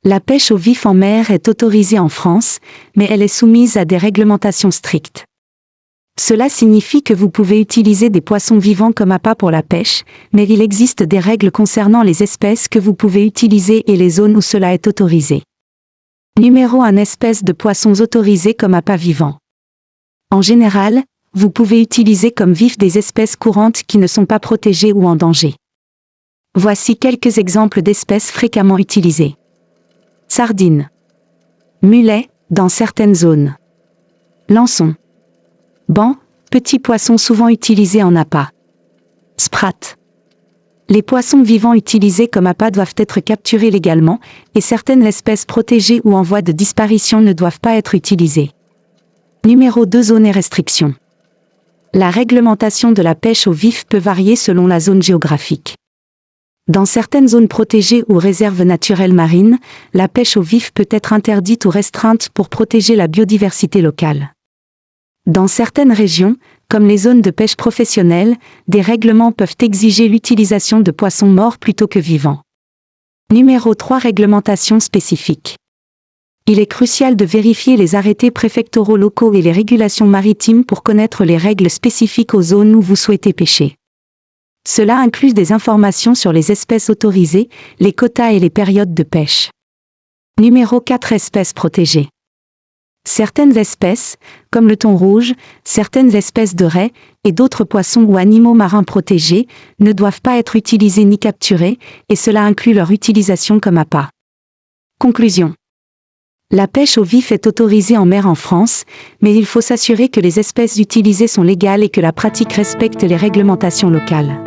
La pêche au vif en mer est autorisée en France, mais elle est soumise à des réglementations strictes. Cela signifie que vous pouvez utiliser des poissons vivants comme appât pour la pêche, mais il existe des règles concernant les espèces que vous pouvez utiliser et les zones où cela est autorisé. Numéro 1. Espèces de poissons autorisés comme appât vivant. En général, vous pouvez utiliser comme vif des espèces courantes qui ne sont pas protégées ou en danger. Voici quelques exemples d'espèces fréquemment utilisées. Sardines. Mulets, dans certaines zones. Lançon. Banc, petits poissons souvent utilisés en appât. Sprat. Les poissons vivants utilisés comme appât doivent être capturés légalement, et certaines espèces protégées ou en voie de disparition ne doivent pas être utilisées. Numéro 2. Zones et restrictions. La réglementation de la pêche au vif peut varier selon la zone géographique. Dans certaines zones protégées ou réserves naturelles marines, la pêche au vif peut être interdite ou restreinte pour protéger la biodiversité locale. Dans certaines régions, comme les zones de pêche professionnelle, des règlements peuvent exiger l'utilisation de poissons morts plutôt que vivants. Numéro 3. Réglementations spécifiques. Il est crucial de vérifier les arrêtés préfectoraux locaux et les régulations maritimes pour connaître les règles spécifiques aux zones où vous souhaitez pêcher. Cela inclut des informations sur les espèces autorisées, les quotas et les périodes de pêche. Numéro 4. Espèces protégées. Certaines espèces, comme le thon rouge, certaines espèces de raies, et d'autres poissons ou animaux marins protégés, ne doivent pas être utilisés ni capturés, et cela inclut leur utilisation comme appât. Conclusion. La pêche au vif est autorisée en mer en France, mais il faut s'assurer que les espèces utilisées sont légales et que la pratique respecte les réglementations locales.